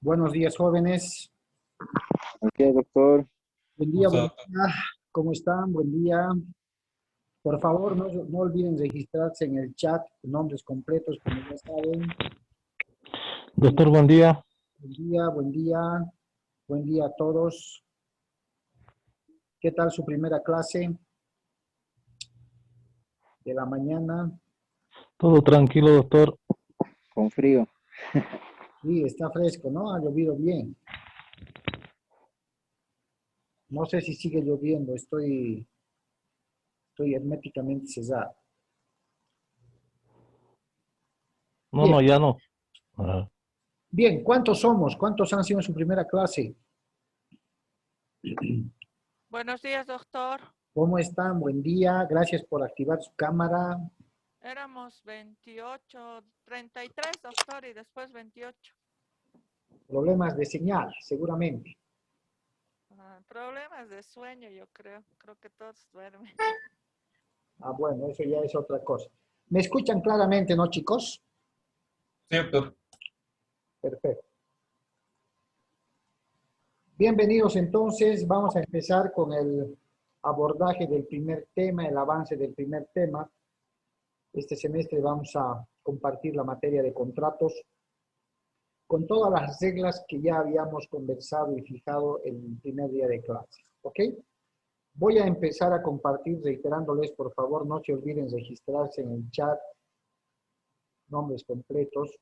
Buenos días, jóvenes. Ok, doctor. Buen día, buen día. ¿Cómo están? Buen día. Por favor, no olviden registrarse en el chat, nombres completos, como ya saben. Doctor, buen día. Buen día, buen día. Buen día a todos. ¿Qué tal su primera clase de la mañana? Todo tranquilo, doctor. Con frío. Sí, está fresco, ¿no? Ha llovido bien. No sé si sigue lloviendo, estoy herméticamente cerrado. No, Bien, no, ya no. Ah, bien, ¿cuántos somos? ¿Cuántos han sido en su primera clase? Buenos días, doctor. ¿Cómo están? Buen día. Gracias por activar su cámara. Éramos 28, 33, doctor, y después 28. Problemas de señal, seguramente. Problemas de sueño, yo creo. Creo que todos duermen. Ah, bueno, eso ya es otra cosa. ¿Me escuchan claramente, no, chicos? Sí, doctor. Perfecto. Bienvenidos entonces. Vamos a empezar con el abordaje del primer tema, el avance del primer tema. Este semestre vamos a compartir la materia de contratos con todas las reglas que ya habíamos conversado y fijado en el primer día de clase. ¿Ok? Voy a empezar a compartir, reiterándoles, por favor, no se olviden registrarse en el chat, nombres completos.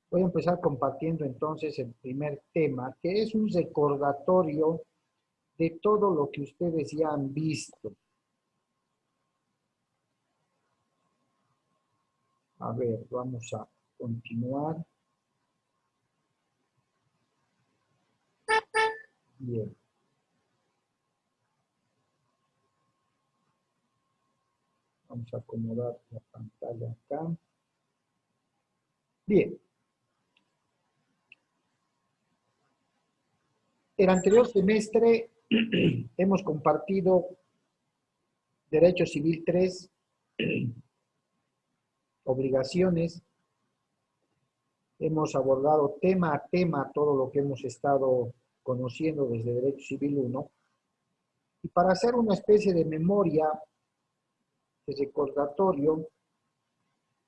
Voy a empezar compartiendo entonces el primer tema, que es un recordatorio de todo lo que ustedes ya han visto. A ver, vamos a continuar. Bien. Vamos a acomodar la pantalla acá. Bien. El anterior semestre hemos compartido Derecho Civil 3, obligaciones. Hemos abordado tema a tema todo lo que hemos estado conociendo desde Derecho Civil 1. Y para hacer una especie de memoria, de recordatorio,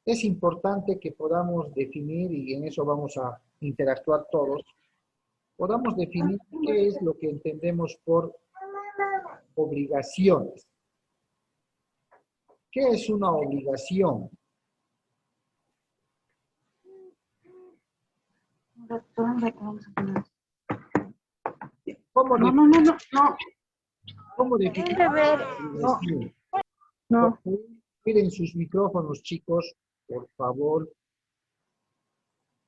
es importante que podamos definir, y en eso vamos a interactuar todos, podamos definir qué es lo que entendemos por obligaciones. ¿Qué es una obligación? ¿Cómo definir una obligación? No. Miren sus micrófonos, chicos, por favor,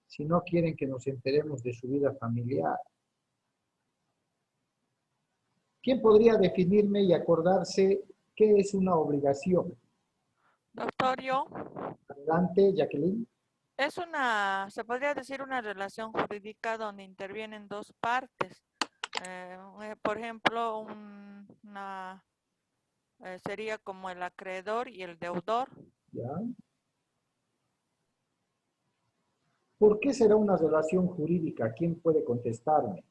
si no quieren que nos enteremos de su vida familiar. ¿Quién podría definirme y acordarse qué es una obligación? Doctor, yo. Adelante, Jacqueline. Es se podría decir una relación jurídica donde intervienen dos partes. Por ejemplo, sería como el acreedor y el deudor. ¿Ya? ¿Por qué será una relación jurídica? ¿Quién puede contestarme?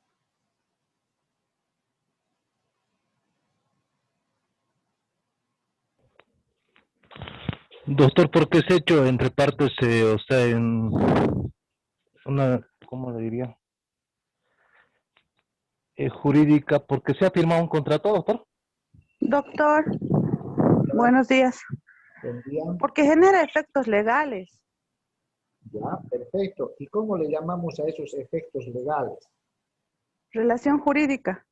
doctor, ¿por qué se ha hecho entre partes, o sea, en una, ¿cómo le diría? Jurídica, porque se ha firmado un contrato, doctor. Doctor, buenos días. Buen día. Porque genera efectos legales. Ya, perfecto. ¿Y cómo le llamamos a esos efectos legales? Relación jurídica.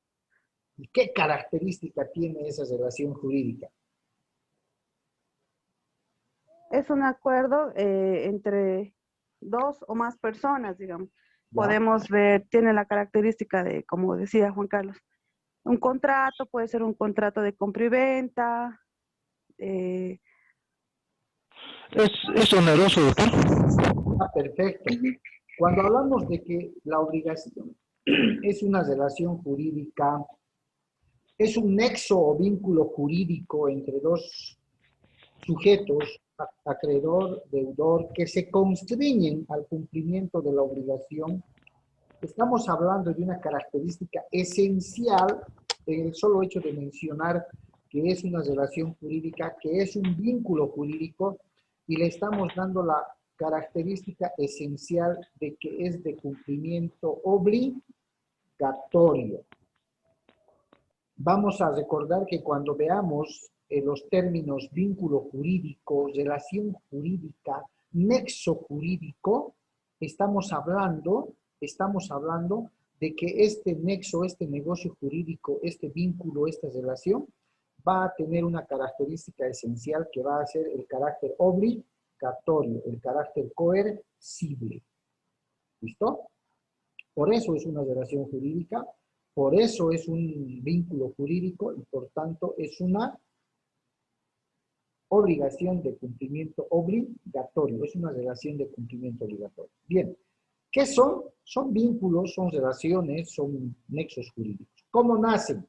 ¿Y qué característica tiene esa relación jurídica? Es un acuerdo entre dos o más personas, digamos. ¿Ya? Podemos ver, tiene la característica de, como decía Juan Carlos, un contrato, puede ser un contrato de compra y venta. Es oneroso, doctor. Ah, perfecto. Cuando hablamos de que la obligación es una relación jurídica, es un nexo o vínculo jurídico entre dos sujetos, acreedor, deudor, que se constriñen al cumplimiento de la obligación, Estamos hablando de una característica esencial en el solo hecho de mencionar que es una relación jurídica, que es un vínculo jurídico, y le estamos dando la característica esencial de que es de cumplimiento obligatorio. Vamos a recordar que cuando veamos los términos vínculo jurídico, relación jurídica, nexo jurídico, estamos hablando de que este nexo, este negocio jurídico, este vínculo, esta relación, va a tener una característica esencial que va a ser el carácter obligatorio, el carácter coercible. ¿Listo? Por eso es una relación jurídica, por eso es un vínculo jurídico y por tanto es una obligación de cumplimiento obligatorio, es una relación de cumplimiento obligatorio. Bien, ¿qué son? Son vínculos, son relaciones, son nexos jurídicos. ¿Cómo nacen?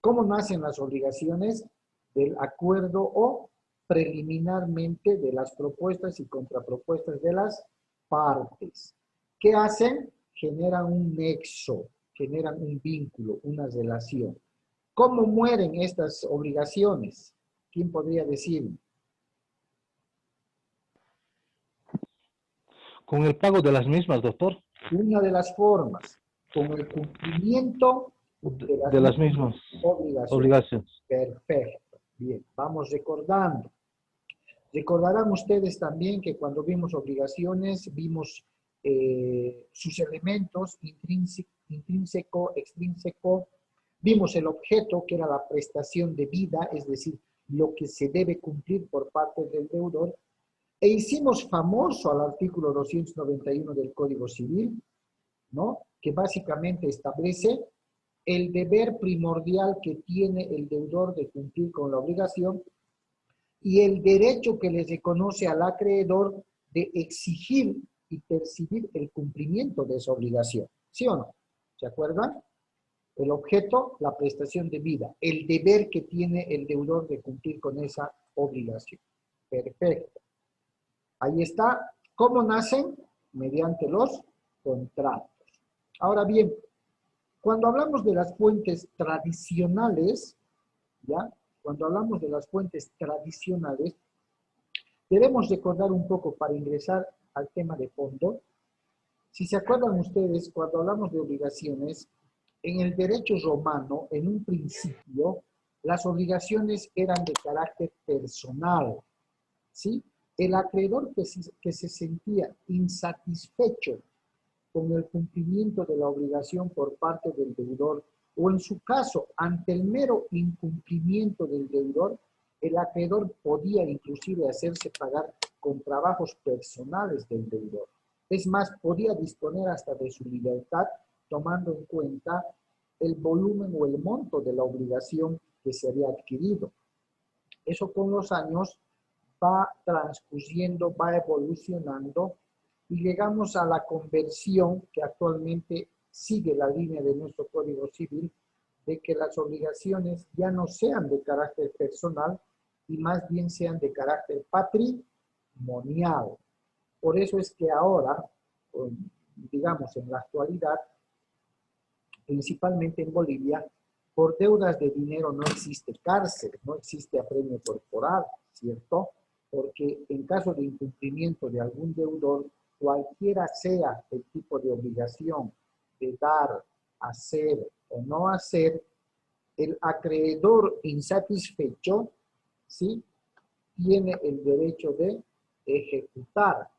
¿Cómo nacen las obligaciones? Del acuerdo o preliminarmente de las propuestas y contrapropuestas de las partes. ¿Qué hacen? Generan un nexo, generan un vínculo, una relación. ¿Cómo mueren estas obligaciones? ¿Quién podría decir? Con el pago de las mismas, doctor. Una de las formas, con el cumplimiento De las mismas obligaciones. Perfecto. Bien, vamos recordando. Recordarán ustedes también que cuando vimos obligaciones, vimos sus elementos intrínseco, extrínseco, vimos el objeto que era la prestación de vida, es decir, lo que se debe cumplir por parte del deudor, e hicimos famoso al artículo 291 del Código Civil, ¿no? Que básicamente establece el deber primordial que tiene el deudor de cumplir con la obligación y el derecho que le reconoce al acreedor de exigir y percibir el cumplimiento de esa obligación. ¿Sí o no? ¿Se acuerdan? El objeto, la prestación de vida, el deber que tiene el deudor de cumplir con esa obligación. Perfecto. Ahí está. ¿Cómo nacen? Mediante los contratos. Ahora bien, cuando hablamos de las fuentes tradicionales, ¿ya? Cuando hablamos de las fuentes tradicionales, debemos recordar un poco para ingresar al tema de fondo. Si se acuerdan ustedes, cuando hablamos de obligaciones, en el derecho romano, en un principio, las obligaciones eran de carácter personal, ¿sí? El acreedor que se sentía insatisfecho con el cumplimiento de la obligación por parte del deudor, o en su caso, ante el mero incumplimiento del deudor, el acreedor podía inclusive hacerse pagar con trabajos personales del deudor. Es más, podía disponer hasta de su libertad, tomando en cuenta el volumen o el monto de la obligación que se había adquirido. Eso con los años va transcurriendo, va evolucionando, y llegamos a la conversión que actualmente sigue la línea de nuestro Código Civil, de que las obligaciones ya no sean de carácter personal y más bien sean de carácter patrimonial. Por eso es que ahora, digamos en la actualidad, principalmente en Bolivia, por deudas de dinero no existe cárcel, no existe apremio corporal, ¿cierto? Porque en caso de incumplimiento de algún deudor, cualquiera sea el tipo de obligación de dar, hacer o no hacer, el acreedor insatisfecho, ¿sí?, tiene el derecho de ejecutar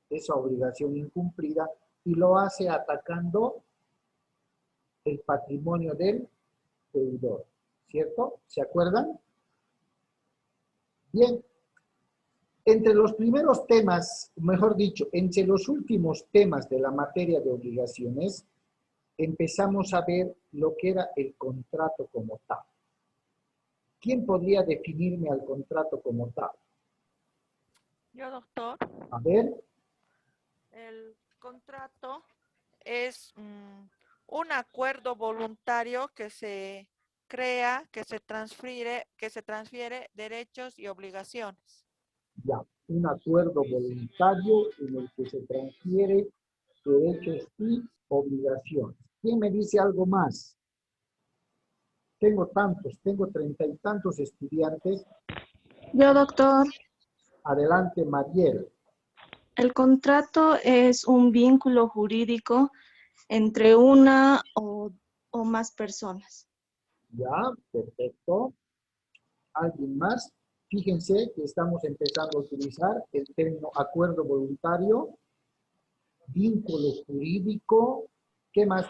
esa obligación incumplida y lo hace atacando el patrimonio del deudor, ¿cierto? ¿Se acuerdan? Bien. Entre los primeros temas, mejor dicho, entre los últimos temas de la materia de obligaciones, empezamos a ver lo que era el contrato como tal. ¿Quién podría definirme al contrato como tal? Yo, doctor. A ver. El contrato es un acuerdo voluntario que se crea, que se transfiere derechos y obligaciones. Ya, un acuerdo voluntario en el que se transfiere derechos y obligaciones. ¿Quién me dice algo más? Tengo tantos, tengo 30 y tantos estudiantes. Yo, doctor, Adelante, Mariel. el contrato es un vínculo jurídico entre una o más personas. Ya, perfecto. ¿Alguien más? Fíjense que estamos empezando a utilizar el término acuerdo voluntario, vínculo jurídico. ¿Qué más?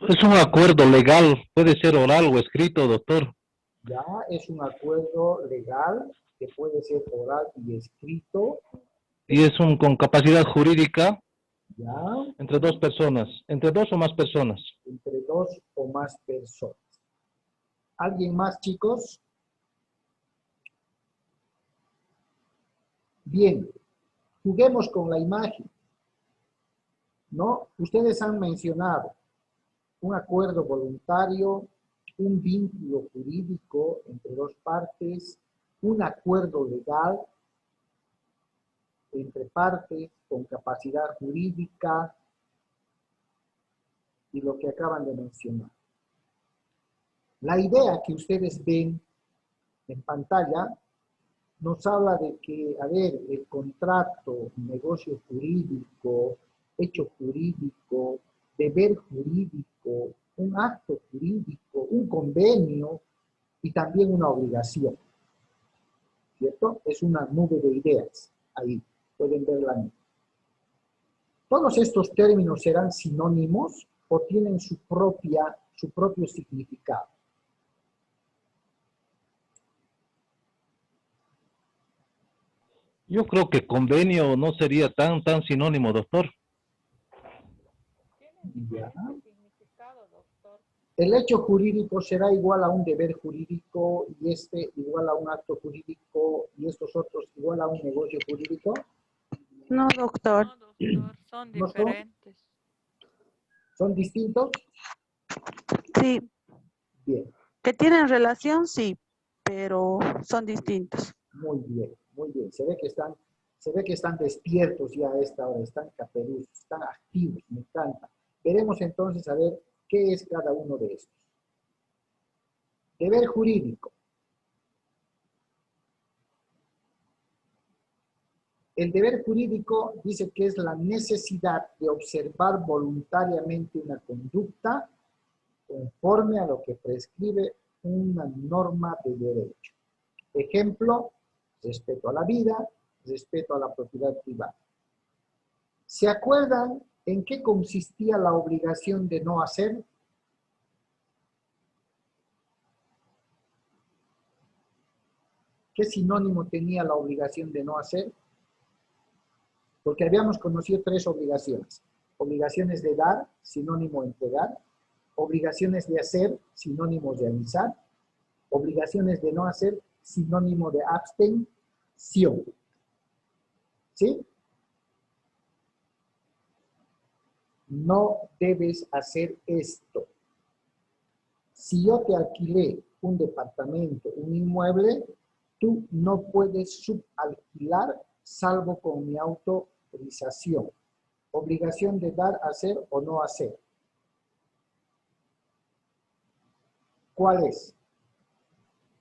Es un acuerdo legal, puede ser oral o escrito, doctor. Ya, es un acuerdo legal que puede ser oral y escrito. Y es con capacidad jurídica Ya, entre dos personas, entre dos o más personas. entre dos o más personas. ¿Alguien más, chicos? Bien, juguemos con la imagen. ¿No? Ustedes han mencionado un acuerdo voluntario, un vínculo jurídico entre dos partes, un acuerdo legal entre partes con capacidad jurídica y lo que acaban de mencionar. La idea que ustedes ven en pantalla nos habla de que, a ver, el contrato, negocio jurídico, hecho jurídico, deber jurídico, un acto jurídico, un convenio y también una obligación. ¿Cierto? Es una nube de ideas. Ahí pueden verla. ¿Todos estos términos serán sinónimos o tienen su propio significado? Yo creo que convenio no sería tan sinónimo, doctor. Ya. Significado, doctor. El hecho jurídico será igual a un deber jurídico y este igual a un acto jurídico y estos otros igual a un negocio jurídico. No, doctor. No, doctor, son ¿No son? diferentes. ¿Son distintos? Sí, Bien, que tienen relación, sí, pero son distintos. muy bien, muy bien. Se ve que están despiertos ya a esta hora, están caperuzos, están activos, me encanta. Veremos entonces a ver qué es cada uno de estos. Deber jurídico. El deber jurídico dice que es la necesidad de observar voluntariamente una conducta conforme a lo que prescribe una norma de derecho. Ejemplo, respeto a la vida, respeto a la propiedad privada. ¿Se acuerdan en qué consistía la obligación de no hacer? ¿Qué sinónimo tenía la obligación de no hacer? Porque habíamos conocido tres obligaciones. Obligaciones de dar, sinónimo de entregar. Obligaciones de hacer, sinónimo de avisar. Obligaciones de no hacer, sinónimo de abstención. ¿Sí? No debes hacer esto. Si yo te alquilé un departamento, un inmueble, tú no puedes subalquilar salvo con mi autorización. Obligación de dar, hacer o no hacer. ¿Cuál es?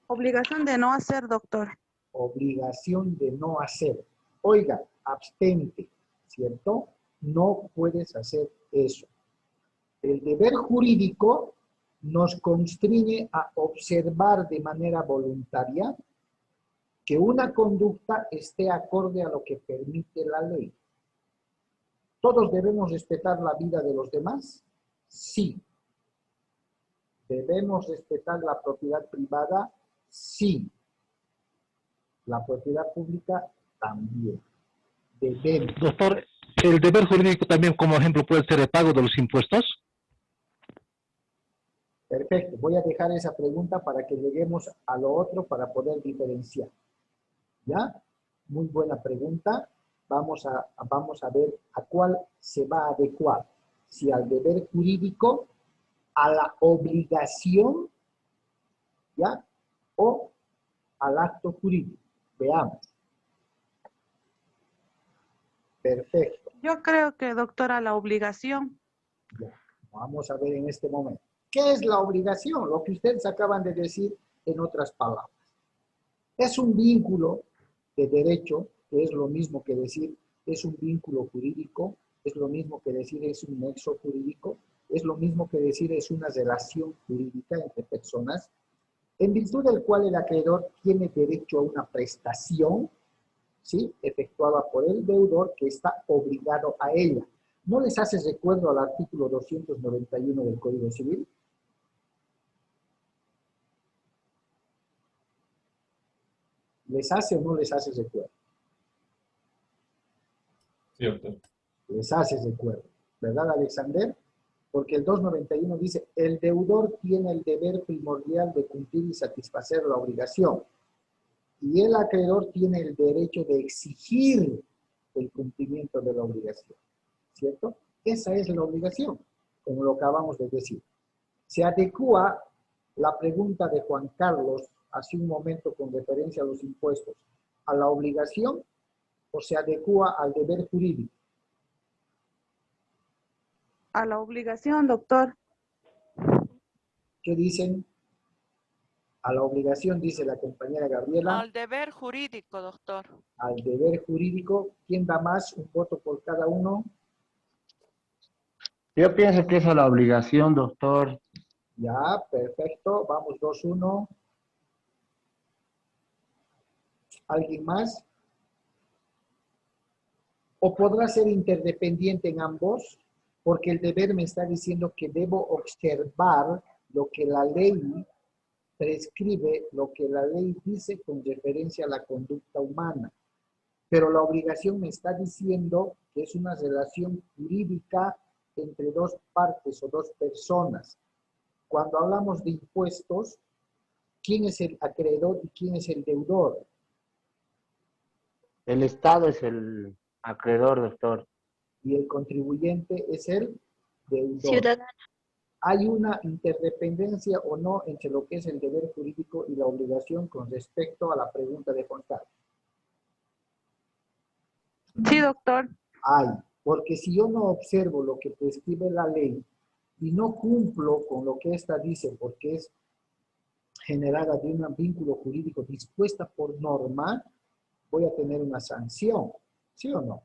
Obligación de no hacer, doctor. Obligación de no hacer. Oiga, abstente, ¿cierto? No puedes hacer eso. El deber jurídico nos constriñe a observar de manera voluntaria que una conducta esté acorde a lo que permite la ley. ¿Todos debemos respetar la vida de los demás? Sí. ¿Debemos respetar la propiedad privada? Sí. La propiedad pública también. Debemos. Doctor, el deber jurídico también como ejemplo puede ser el pago de los impuestos. Perfecto. Voy a dejar esa pregunta para que lleguemos a lo otro para poder diferenciar. ¿Ya? Muy buena pregunta. Vamos a ver a cuál se va a adecuar. Si al deber jurídico, a la obligación, ¿ya? O al acto jurídico. Veamos. Perfecto. Yo creo que, doctora, la obligación. Ya, vamos a ver en este momento. ¿Qué es la obligación? Lo que ustedes acaban de decir en otras palabras. Es un vínculo de derecho, que es lo mismo que decir es un vínculo jurídico, es lo mismo que decir es un nexo jurídico, es lo mismo que decir es una relación jurídica entre personas, en virtud del cual el acreedor tiene derecho a una prestación, ¿sí?, efectuada por el deudor que está obligado a ella. ¿No les hace recuerdo al artículo 291 del Código Civil? ¿Les hace o no les hace recuerdo? Sí, doctor. Les hace recuerdo, ¿verdad, Alexander? Porque el 291 dice, el deudor tiene el deber primordial de cumplir y satisfacer la obligación, y el acreedor tiene el derecho de exigir el cumplimiento de la obligación, ¿cierto? Esa es la obligación, como lo acabamos de decir. Se adecua la pregunta de Juan Carlos hace un momento con referencia a los impuestos a la obligación o se adecua al deber jurídico. A la obligación, doctor. ¿Qué dicen? A la obligación, dice la compañera Gabriela. Al deber jurídico, doctor. Al deber jurídico. ¿Quién da más? Un voto por cada uno. Yo pienso que es a la obligación, doctor. Ya, perfecto. Vamos 2-1. ¿Alguien más? ¿O podrá ser interdependiente en ambos? Porque el deber me está diciendo que debo observar lo que la ley prescribe, lo que la ley dice con referencia a la conducta humana. Pero la obligación me está diciendo que es una relación jurídica entre dos partes o dos personas. Cuando hablamos de impuestos, ¿quién es el acreedor y quién es el deudor? El Estado es el acreedor, doctor. Y el contribuyente es el deudor. Ciudadano. ¿Hay una interdependencia o no entre lo que es el deber jurídico y la obligación con respecto a la pregunta de Juan Carlos? Sí, doctor. Hay, porque si yo no observo lo que prescribe la ley y no cumplo con lo que ésta dice porque es generada de un vínculo jurídico dispuesta por norma, voy a tener una sanción, ¿sí o no?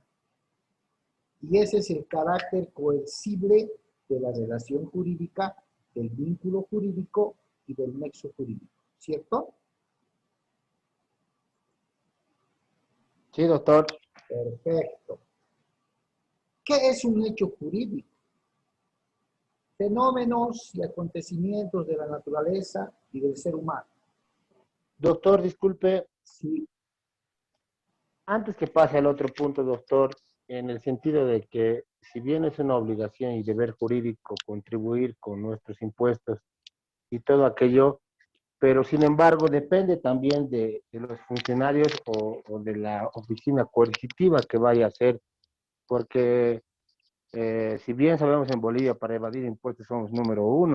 Y ese es el carácter coercible de la relación jurídica, del vínculo jurídico y del nexo jurídico, ¿cierto? Sí, doctor. Perfecto. ¿Qué es un hecho jurídico? Fenómenos y acontecimientos de la naturaleza y del ser humano. Doctor, disculpe, Sí, antes que pase al otro punto, doctor, en el sentido de que si bien es una obligación y deber jurídico contribuir con nuestros impuestos y todo aquello, pero sin embargo depende también de los funcionarios o de la oficina coercitiva que vaya a hacer, porque si bien sabemos en Bolivia para evadir impuestos somos número 1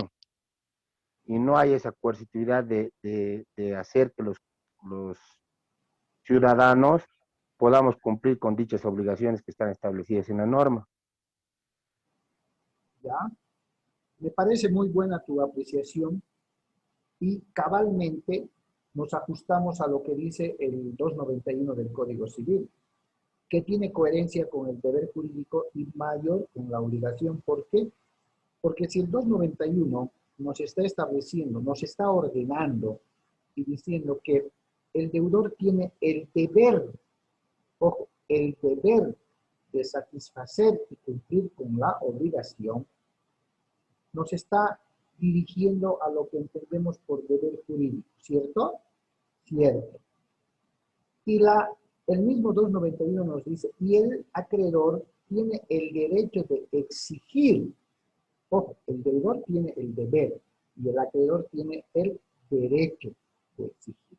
y no hay esa coercitividad de hacer que los ciudadanos podamos cumplir con dichas obligaciones que están establecidas en la norma. ¿ya? Me parece muy buena tu apreciación y cabalmente nos ajustamos a lo que dice el 291 del Código Civil, que tiene coherencia con el deber jurídico y mayor con la obligación. ¿Por qué? Porque si el 291 nos está estableciendo, nos está ordenando y diciendo que el deudor tiene el deber, ojo, el deber de satisfacer y cumplir con la obligación, nos está dirigiendo a lo que entendemos por deber jurídico, ¿cierto? Cierto. Y el mismo 291 nos dice, y el acreedor tiene el derecho de exigir, ojo, el deudor tiene el deber y el acreedor tiene el derecho de exigir.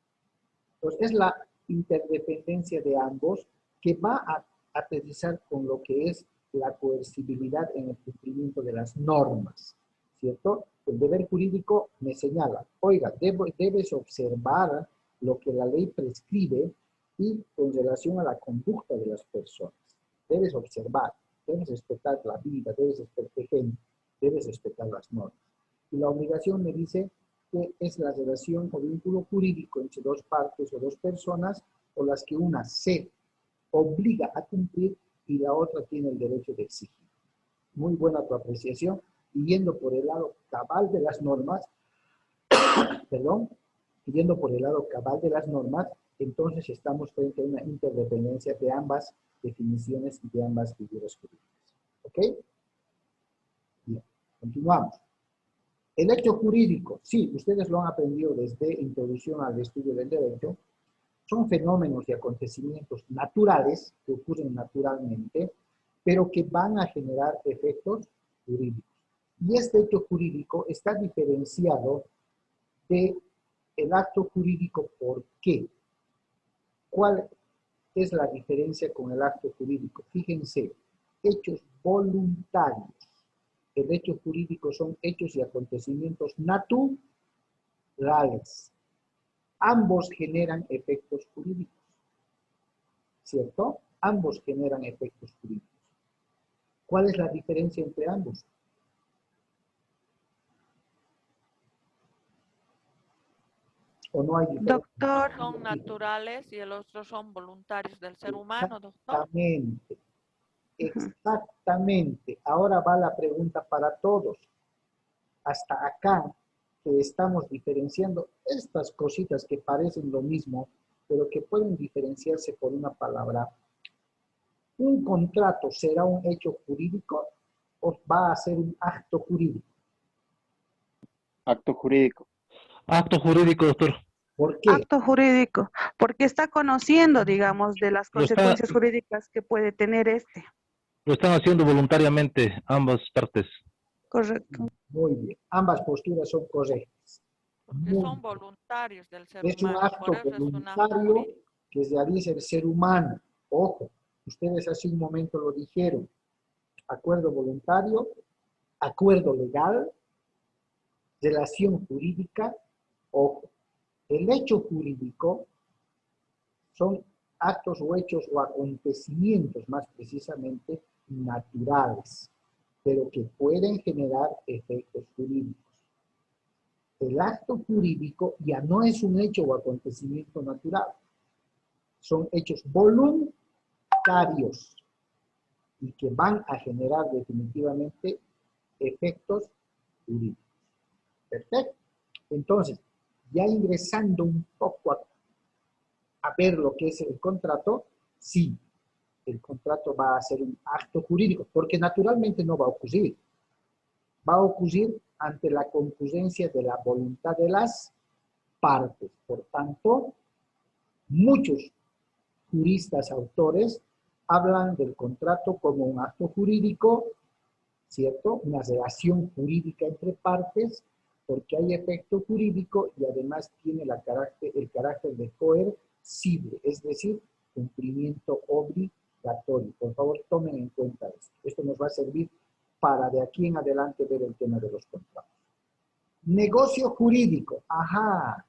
Entonces, es la interdependencia de ambos que va a aterrizar con lo que es la coercibilidad en el cumplimiento de las normas, ¿cierto? El deber jurídico me señala, oiga, debes observar lo que la ley prescribe y con relación a la conducta de las personas. Debes observar, debes respetar la vida, debes respetar gente, debes respetar las normas. Y la obligación me dice que es la relación o vínculo jurídico entre dos partes o dos personas o las que una se obliga a cumplir y la otra tiene el derecho de exigir. Muy buena tu apreciación. Y yendo por el lado cabal de las normas, perdón, yendo por el lado cabal de las normas, entonces estamos frente a una interdependencia de ambas definiciones y de ambas figuras jurídicas. ¿Ok? Bien, continuamos. El hecho jurídico, sí, ustedes lo han aprendido desde Introducción al Estudio del Derecho, son fenómenos y acontecimientos naturales que ocurren naturalmente, pero que van a generar efectos jurídicos. Y este hecho jurídico está diferenciado del acto jurídico. ¿Por qué? ¿Cuál es la diferencia con el acto jurídico? Fíjense, hechos voluntarios. El hecho jurídico son hechos y acontecimientos naturales. Ambos generan efectos jurídicos, ¿cierto? Ambos generan efectos jurídicos. ¿Cuál es la diferencia entre ambos? ¿O no hay diferencia? Doctor, Son naturales y el otro son voluntarios del ser humano, doctor. Exactamente. Exactamente. Ahora va la pregunta para todos. Hasta acá, que estamos diferenciando estas cositas que parecen lo mismo, pero que pueden diferenciarse por una palabra. ¿Un contrato será un hecho jurídico o va a ser un acto jurídico? Acto jurídico. Acto jurídico, doctor. ¿Por qué? acto jurídico, porque está conociendo, digamos, de las Lo consecuencias jurídicas que puede tener este. Lo están haciendo voluntariamente ambas partes. Correcto. Muy bien. Ambas posturas son correctas. Porque Muy son voluntarios del ser Es un humano, acto por eso es un acto voluntario jurídico. que realiza el ser humano. Ojo, ustedes hace un momento lo dijeron. Acuerdo voluntario, acuerdo legal, relación jurídica. Ojo, el hecho jurídico son actos o hechos o acontecimientos, más precisamente, naturales, pero que pueden generar efectos jurídicos. El acto jurídico ya no es un hecho o acontecimiento natural. Son hechos voluntarios y que van a generar definitivamente efectos jurídicos. Perfecto. Entonces, ya ingresando un poco a ver lo que es el contrato, sí, el contrato va a ser un acto jurídico, porque naturalmente no va a ocurrir. Va a ocurrir ante la concurrencia de la voluntad de las partes. Por tanto, muchos juristas, autores, hablan del contrato como un acto jurídico, ¿cierto? Una relación jurídica entre partes, porque hay efecto jurídico y además tiene el carácter de coercible, es decir, cumplimiento obligatorio. Por favor, tomen en cuenta esto. Esto nos va a servir para de aquí en adelante ver el tema de los contratos. Negocio jurídico, ajá.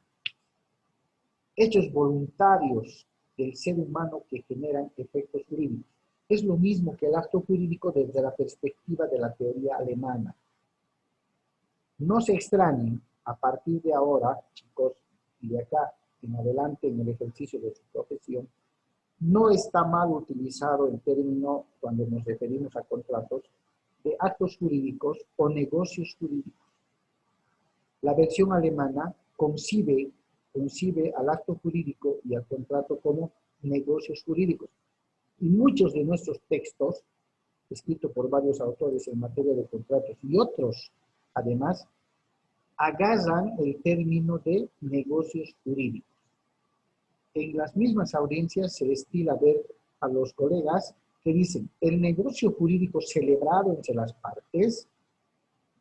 Hechos voluntarios del ser humano que generan efectos jurídicos. Es lo mismo que el acto jurídico desde la perspectiva de la teoría alemana. No se extrañen, a partir de ahora, chicos, y de acá en adelante en el ejercicio de su profesión, no está mal utilizado el término, cuando nos referimos a contratos, de actos jurídicos o negocios jurídicos. La versión alemana concibe al acto jurídico y al contrato como negocios jurídicos. Y muchos de nuestros textos, escritos por varios autores en materia de contratos y otros, además, agarran el término de negocios jurídicos. En las mismas audiencias se estila ver a los colegas que dicen, el negocio jurídico celebrado entre las partes,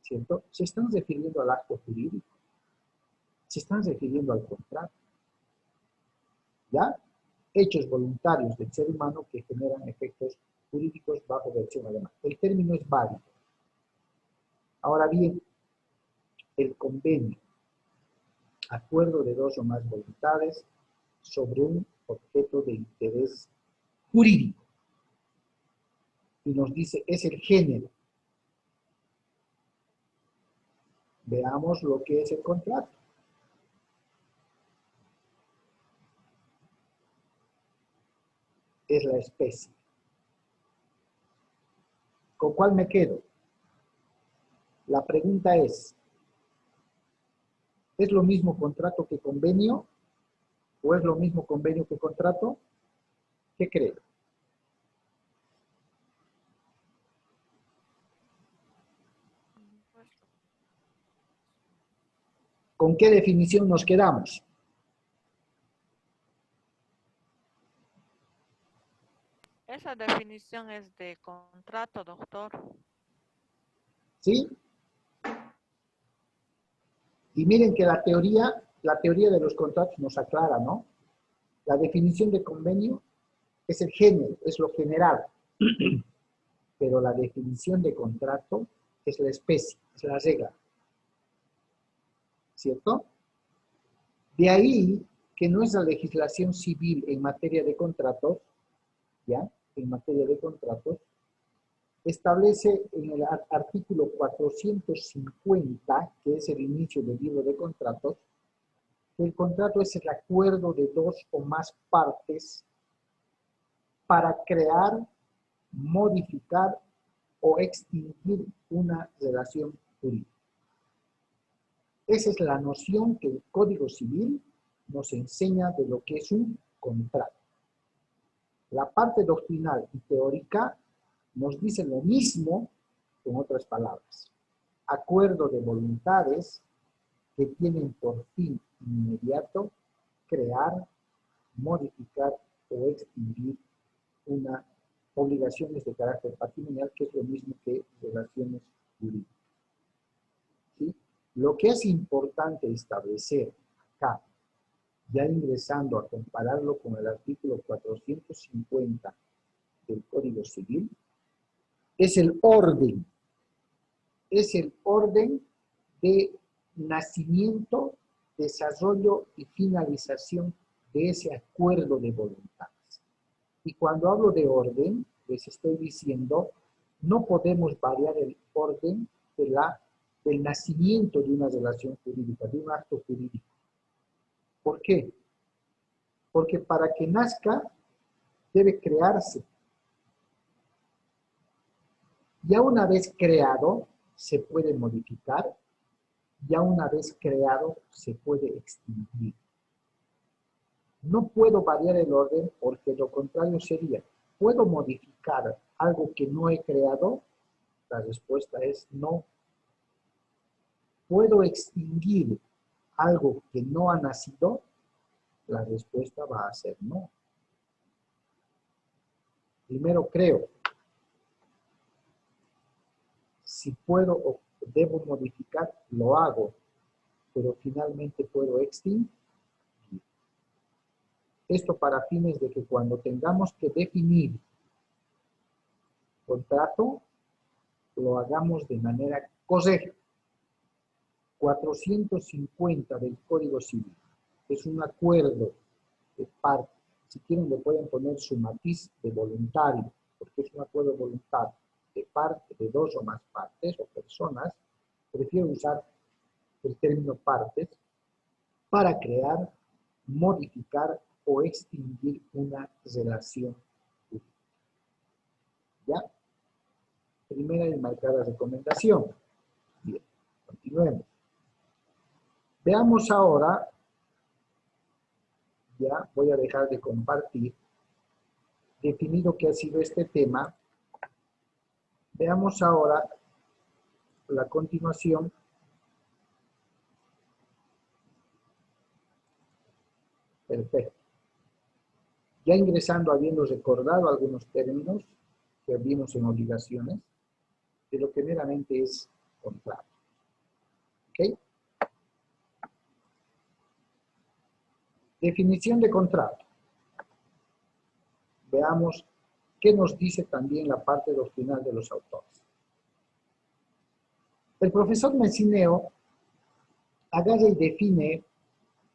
¿cierto? Se están refiriendo al acto jurídico. Se están refiriendo al contrato. ¿Ya? Hechos voluntarios del ser humano que generan efectos jurídicos bajo versión alemana. El término es válido. Ahora bien, el convenio, acuerdo de dos o más voluntades sobre un objeto de interés jurídico. y nos dice es el género. Veamos lo que es el contrato. Es la especie. ¿Con cuál me quedo? La pregunta ¿es lo mismo contrato que convenio? ¿O es lo mismo convenio que contrato? ¿Qué creo? ¿Con qué definición nos quedamos? Esa definición es de contrato, doctor. ¿Sí? Y miren que la teoría de los contratos nos aclara, ¿no? La definición de convenio es el género, es lo general. Pero la definición de contrato es la especie, es la regla. ¿Cierto? De ahí que nuestra legislación civil en materia de contratos, ¿ya? En materia de contratos, establece en el artículo 450, que es el inicio del libro de contratos, que el contrato es el acuerdo de dos o más partes para crear, modificar o extinguir una relación jurídica. Esa es la noción que el Código Civil nos enseña de lo que es un contrato. La parte doctrinal y teórica nos dice lo mismo, con otras palabras. Acuerdo de voluntades que tienen por fin inmediato crear, modificar o extinguir una obligaciones de carácter patrimonial, que es lo mismo que relaciones jurídicas. ¿Sí? Lo que es importante establecer acá, ya ingresando a compararlo con el artículo 450 del Código Civil, es el orden. Es el orden de nacimiento, desarrollo y finalización de ese acuerdo de voluntades. Y cuando hablo de orden, les estoy diciendo, no podemos variar el orden del nacimiento de una relación jurídica, de un acto jurídico. ¿Por qué? Porque para que nazca, debe crearse. Ya una vez creado, se puede modificar. Ya una vez creado, se puede extinguir. No puedo variar el orden porque lo contrario sería, ¿puedo modificar algo que no he creado? La respuesta es no. ¿Puedo extinguir algo que no ha nacido? La respuesta va a ser no. Primero creo. Si puedo o debo modificar, lo hago, pero finalmente puedo extinguir. Esto para fines de que cuando tengamos que definir contrato, lo hagamos de manera correcta. 450 del Código Civil es un acuerdo de parte. Si quieren le pueden poner su matiz de voluntario, porque es un acuerdo voluntario de parte de dos o más partes o personas. Prefiero usar el término partes para crear, modificar o extinguir una relación jurídica. ¿Ya? Primera y marcada recomendación. Bien, continuemos. Veamos ahora, ya voy a dejar de compartir, definido que ha sido este tema, veamos ahora la continuación. Perfecto. Ya ingresando, habiendo recordado algunos términos que vimos en obligaciones, de lo que meramente es contrato. ¿Ok? Definición de contrato. Veamos qué nos dice también la parte doctrinal de los autores. El profesor Messineo agarra y define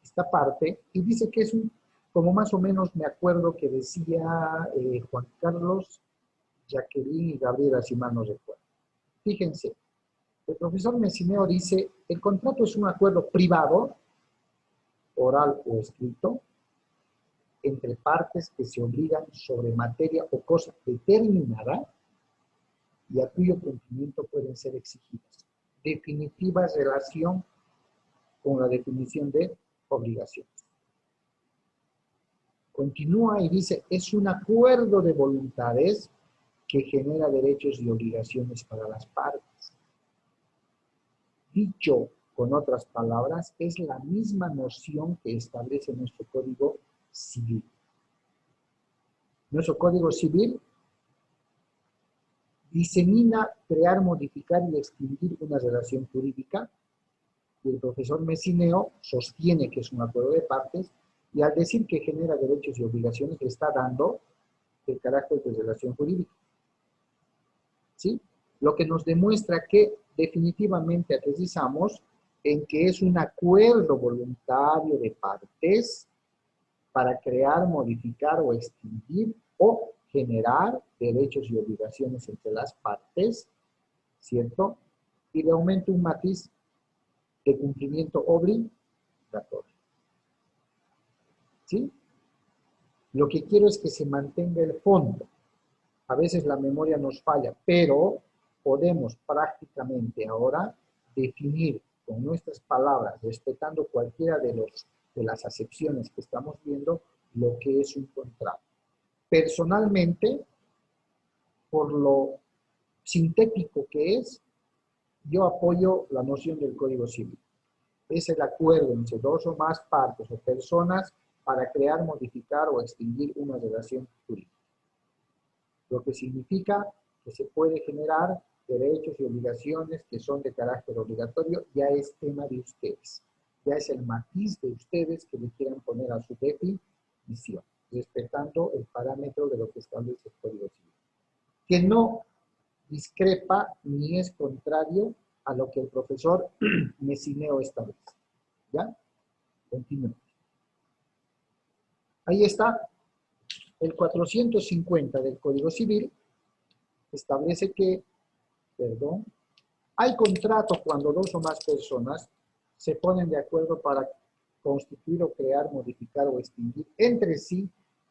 esta parte y dice que es como más o menos me acuerdo que decía Juan Carlos, Jacqueline y Gabriela, si mal no recuerdo. Fíjense, el profesor Messineo dice, el contrato es un acuerdo privado, oral o escrito, entre partes que se obligan sobre materia o cosa determinada y a cuyo cumplimiento pueden ser exigidas. Definitiva relación con la definición de obligaciones. Continúa y dice, es un acuerdo de voluntades que genera derechos y obligaciones para las partes. Dicho con otras palabras, es la misma noción que establece nuestro Código Civil. Nuestro Código Civil disemina, crear, modificar y extinguir una relación jurídica, y el profesor Messineo sostiene que es un acuerdo de partes, y al decir que genera derechos y obligaciones, le está dando el carácter de relación jurídica. ¿Sí? Lo que nos demuestra que definitivamente aterrizamos en que es un acuerdo voluntario de partes para crear, modificar o extinguir o generar derechos y obligaciones entre las partes, ¿cierto? Y le aumento un matiz de cumplimiento obligatorio. ¿Sí? Lo que quiero es que se mantenga el fondo. A veces la memoria nos falla, pero podemos prácticamente ahora definir con nuestras palabras, respetando cualquiera de las acepciones que estamos viendo, lo que es un contrato. Personalmente, por lo sintético que es, yo apoyo la noción del Código Civil. Es el acuerdo entre dos o más partes o personas para crear, modificar o extinguir una relación jurídica. Lo que significa que se puede generar derechos y obligaciones que son de carácter obligatorio, ya es tema de ustedes. Ya es el matiz de ustedes que le quieran poner a su definición, respetando el parámetro de lo que establece el Código Civil. Que no discrepa ni es contrario a lo que el profesor Messineo establece. ¿Ya? Continuemos. Ahí está. El 450 del Código Civil establece que, hay contrato cuando dos o más personas se ponen de acuerdo para constituir o crear, modificar o extinguir entre sí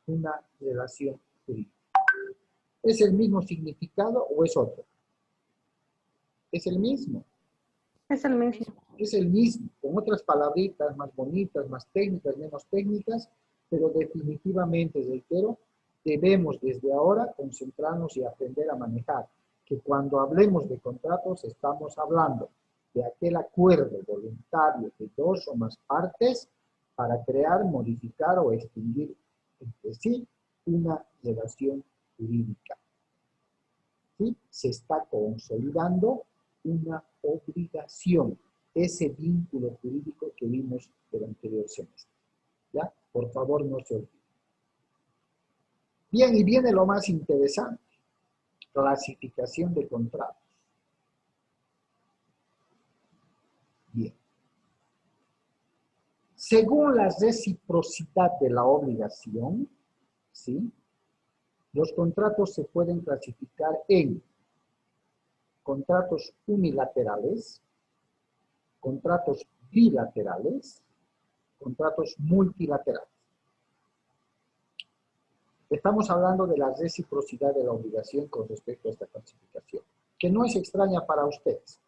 una relación jurídica. ¿Es el mismo significado o es otro? Es el mismo. Es el mismo. Es el mismo, con otras palabritas más bonitas, más técnicas, menos técnicas, pero definitivamente, reitero, debemos desde ahora concentrarnos y aprender a manejar que cuando hablemos de contratos estamos hablando de aquel acuerdo voluntario de dos o más partes para crear, modificar o extinguir entre sí una relación jurídica. ¿Sí? Se está consolidando una obligación, ese vínculo jurídico que vimos del anterior semestre. ¿Ya? Por favor, no se olviden. Bien, y viene lo más interesante, clasificación de contratos. Bien. Según la reciprocidad de la obligación, ¿sí? Los contratos se pueden clasificar en contratos unilaterales, contratos bilaterales, contratos multilaterales. Estamos hablando de la reciprocidad de la obligación con respecto a esta clasificación, que no es extraña para ustedes.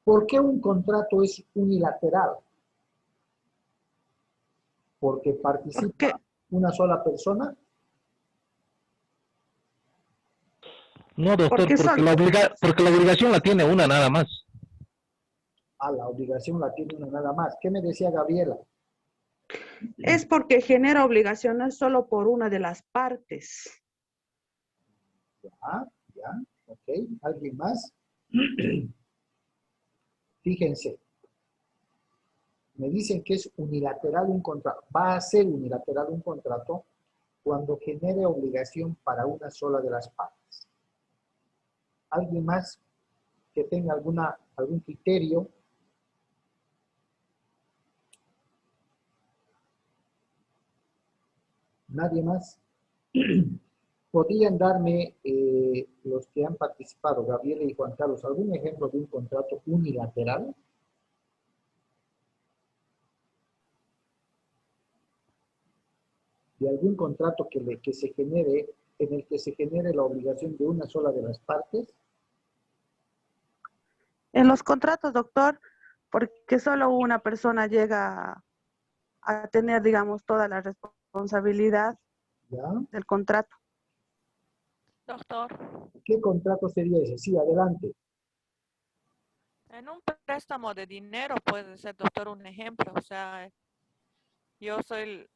¿Por qué un contrato es unilateral? ¿Porque participa una sola persona? No, doctor, Porque porque la obligación la tiene una nada más. Ah, la obligación la tiene una nada más. ¿Qué me decía Gabriela? es porque genera obligaciones solo por una de las partes. Ya, ok. ¿Alguien más? Fíjense. Me dicen que es unilateral un contrato. Va a ser unilateral un contrato cuando genere obligación para una sola de las partes. ¿Alguien más que tenga algún criterio? ¿Nadie más? ¿Podrían darme los que han participado, Gabriela y Juan Carlos, algún ejemplo de un contrato unilateral? De algún contrato que se genere, en el que se genere la obligación de una sola de las partes. En los contratos, doctor, porque solo una persona llega a tener, digamos, toda la responsabilidad ¿Ya? del contrato. Doctor, ¿Qué contrato sería ese? Sí, adelante. en un préstamo de dinero puede ser, doctor, un ejemplo. O sea,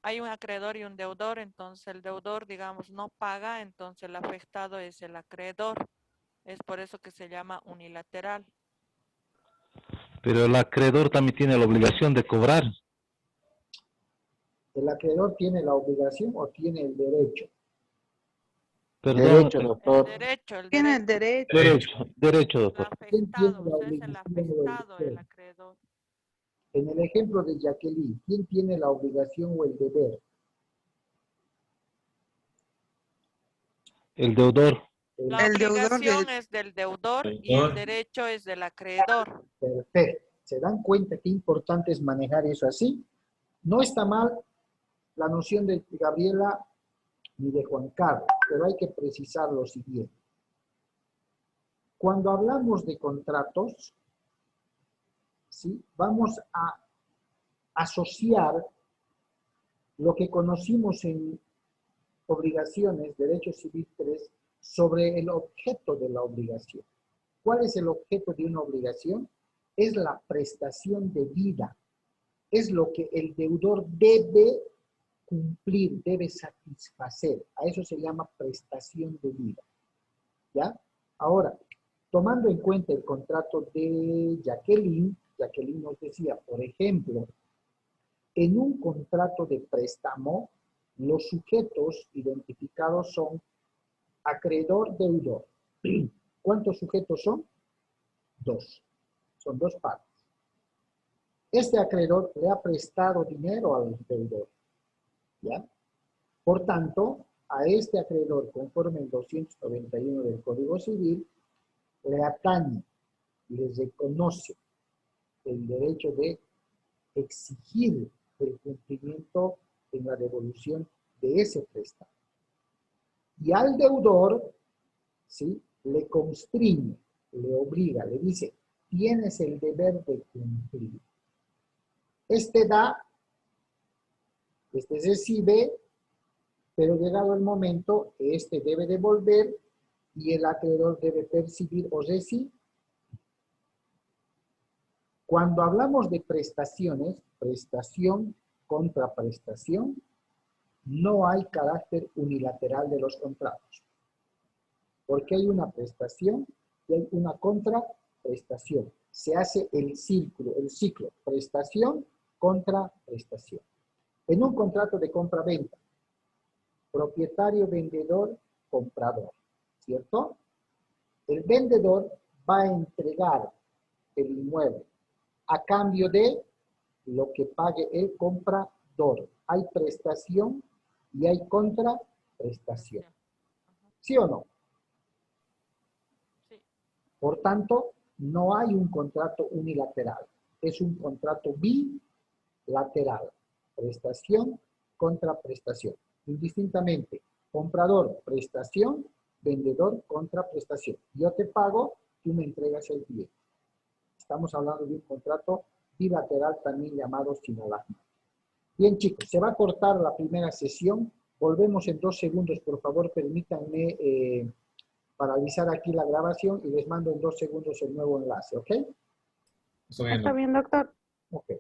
hay un acreedor y un deudor, entonces el deudor, digamos, no paga, entonces el afectado es el acreedor. Es por eso que se llama unilateral. Pero el acreedor también tiene la obligación de cobrar. ¿El acreedor tiene la obligación o tiene el derecho? Perdón, Derecho, El doctor. derecho, el Tiene el derecho. derecho. derecho, El doctor. ¿Quién tiene afectado, la o sea, es el obligación o el afectado, el deber? acreedor. En el ejemplo de Jacqueline, ¿quién tiene la obligación o el deber? El deudor. La El deudor obligación de... es del deudor y el Doctor, derecho es del acreedor. Perfecto. ¿Se dan cuenta qué importante es manejar eso así? No está mal la noción de Gabriela ni de Juan Carlos, pero hay que precisar lo siguiente. Cuando hablamos de contratos, ¿sí? Vamos a asociar lo que conocimos en obligaciones, Derecho Civil 3, sobre el objeto de la obligación. ¿Cuál es el objeto de una obligación? Es la prestación de vida. Es lo que el deudor debe cumplir, debe satisfacer. A eso se llama prestación de vida. ¿Ya? Ahora, tomando en cuenta el contrato de Jacqueline, Jacqueline nos decía, por ejemplo, en un contrato de préstamo, los sujetos identificados son acreedor-deudor. ¿Cuántos sujetos son? Dos. Son dos partes. Este acreedor le ha prestado dinero al deudor. ¿Ya? Por tanto, a este acreedor, conforme el 291 del Código Civil, le atañe y le reconoce el derecho de exigir el cumplimiento en la devolución de ese préstamo. Y al deudor, ¿sí? Le constriñe, le obliga, le dice, tienes el deber de cumplir. Este da, este recibe, pero llegado el momento, este debe devolver y el acreedor debe percibir o recibir. Cuando hablamos de prestaciones, prestación contra prestación, no hay carácter unilateral de los contratos. Porque hay una prestación y hay una contraprestación. Se hace el ciclo, prestación contra prestación. En un contrato de compra-venta, propietario, vendedor, comprador, ¿cierto? El vendedor va a entregar el inmueble a cambio de lo que pague el comprador. Hay prestación y hay contraprestación. ¿Sí o no? Sí. Por tanto, no hay un contrato unilateral. Es un contrato bilateral. Prestación contra prestación. Indistintamente, comprador, prestación, vendedor, contra prestación. Yo te pago, tú me entregas el bien. Estamos hablando de un contrato bilateral también llamado sinolagma. Bien, chicos, se va a cortar la primera sesión. Volvemos en 2 segundos. Por favor, permítanme paralizar aquí la grabación y les mando en 2 segundos el nuevo enlace, ¿ok? está bien, Está bien, doctor. Ok.